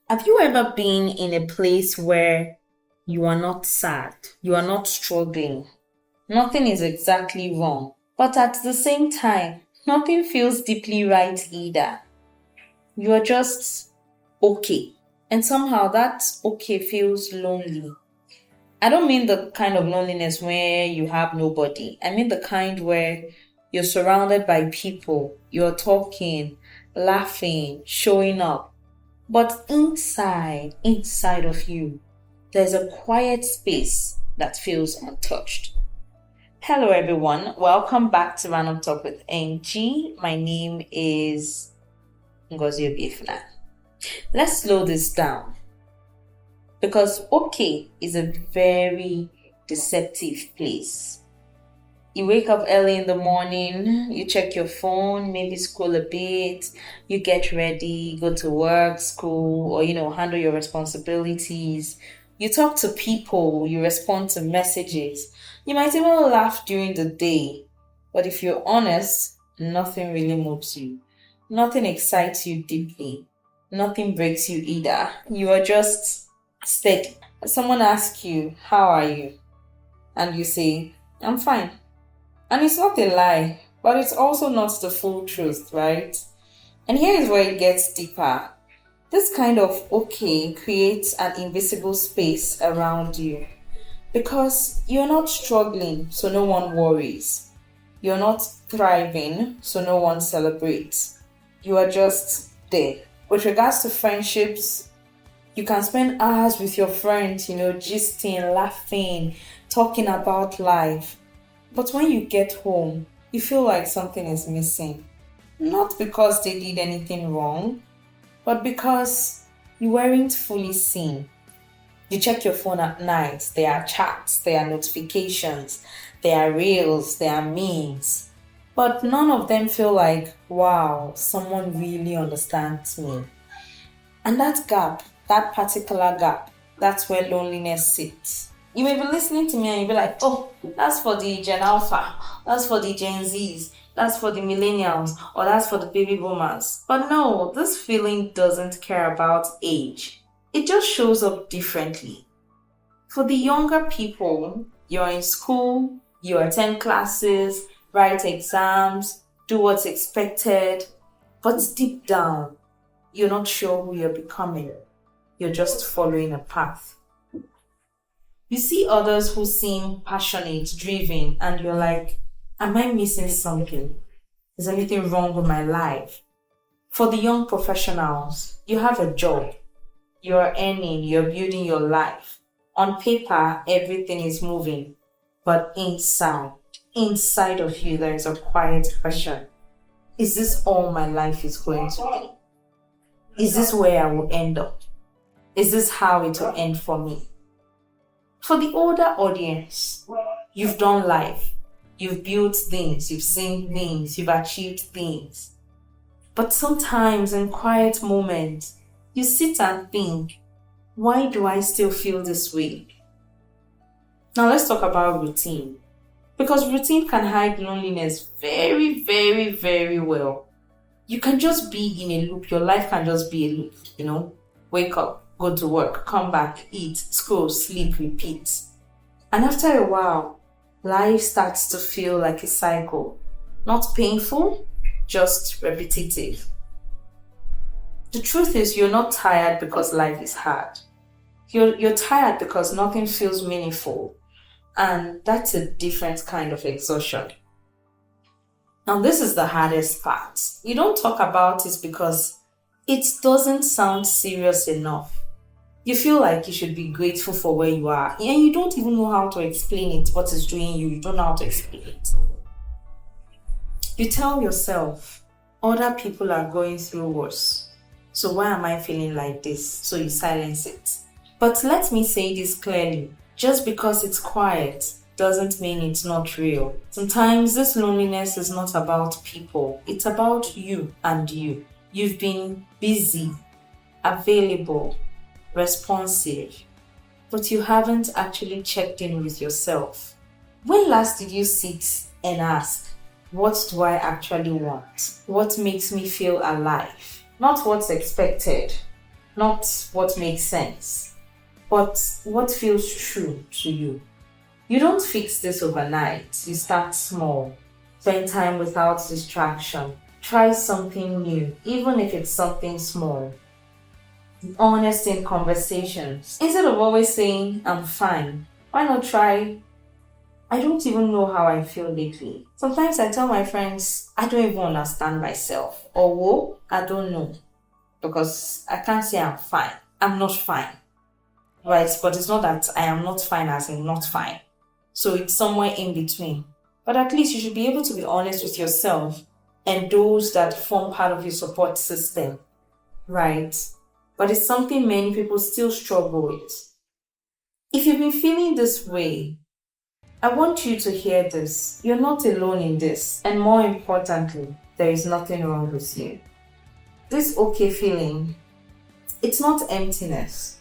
Have you ever been in a place where you are not sad, you are not struggling, nothing is exactly wrong, but at the same time, nothing feels deeply right either? You are just okay. And somehow that okay feels lonely. I don't mean the kind of loneliness where you have nobody. I mean the kind where you're surrounded by people, you're talking, laughing, showing up. But inside of you, there's a quiet space that feels untouched. Hello, everyone. Welcome back to Random Talk with NG. My name is Ngozi Obiefna. Let's slow this down because okay is a very deceptive place. You wake up early in the morning, you check your phone, maybe scroll a bit, you get ready, go to work, school, or handle your responsibilities. You talk to people, you respond to messages. You might even laugh during the day. But if you're honest, nothing really moves you. Nothing excites you deeply. Nothing breaks you either. You are just steady. Someone asks you, "How are you?" And you say, "I'm fine." And it's not a lie, but it's also not the full truth, right? And here is where it gets deeper. This kind of okay creates an invisible space around you because you're not struggling, so no one worries. You're not thriving, so no one celebrates. You are just there. With regards to friendships, you can spend hours with your friends, gisting, laughing, talking about life. But when you get home, you feel like something is missing. Not because they did anything wrong, but because you weren't fully seen. You check your phone at night, there are chats, there are notifications, there are reels, there are memes. But none of them feel like, wow, someone really understands me. And that gap, that particular gap, that's where loneliness sits. You may be listening to me and you'll be like, oh, that's for the Gen Alpha, that's for the Gen Zs, that's for the millennials, or that's for the baby boomers. But no, this feeling doesn't care about age. It just shows up differently. For the younger people, you're in school, you attend classes, write exams, do what's expected, but deep down, you're not sure who you're becoming. You're just following a path. You see others who seem passionate, driven, and you're like, am I missing something? Is anything wrong with my life? For the young professionals, you have a job. You're earning, you're building your life. On paper, everything is moving. But inside of you, there is a quiet question. Is this all my life is going to be? Is this where I will end up? Is this how it will end for me? For the older audience, you've done life. You've built things, you've seen things, you've achieved things. But sometimes in quiet moments, you sit and think, why do I still feel this way? Now let's talk about routine. Because routine can hide loneliness very, very, very well. You can just be in a loop. Your life can just be a loop, Wake up, go to work, come back, eat, scroll, sleep, repeat. And after a while, life starts to feel like a cycle. Not painful, just repetitive. The truth is, you're not tired because life is hard. You're tired because nothing feels meaningful. And that's a different kind of exhaustion. Now, this is the hardest part. You don't talk about it because it doesn't sound serious enough. You feel like you should be grateful for where you are, and you don't even know how to explain it, what is doing you don't know how to explain it. You tell yourself, other people are going through worse, so why am I feeling like this? So you silence it. But let me say this clearly, just because it's quiet doesn't mean it's not real. Sometimes this loneliness is not about people, it's about you and you. You've been busy, available, responsive, but you haven't actually checked in with yourself. When last did you sit and ask, what do I actually want? What makes me feel alive? Not what's expected. not what makes sense, but what feels true to you. You don't fix this overnight. You start small. Spend time without distraction. Try something new, even if it's something small. Be honest in conversations. Instead of always saying, I'm fine, why not try, I don't even know how I feel lately. Sometimes I tell my friends, I don't even understand myself. Or, whoa, I don't know. Because I can't say I'm fine. I'm not fine. Right? But it's not that I am not fine as in not fine. So it's somewhere in between. But at least you should be able to be honest with yourself and those that form part of your support system. Right? But it's something many people still struggle with. If you've been feeling this way, I want you to hear this. You're not alone in this. And more importantly, there is nothing wrong with you. This okay feeling, it's not emptiness.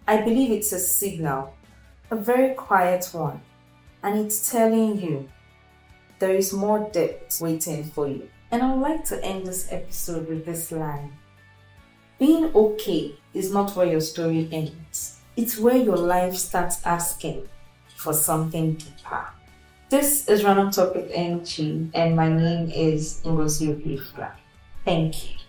I believe it's a signal, a very quiet one. And it's telling you there is more depth waiting for you. And I would like to end this episode with this line. Being okay is not where your story ends. It's where your life starts asking for something deeper. This is Random Talk with NG, and my name is Ngozi Obifla. Thank you.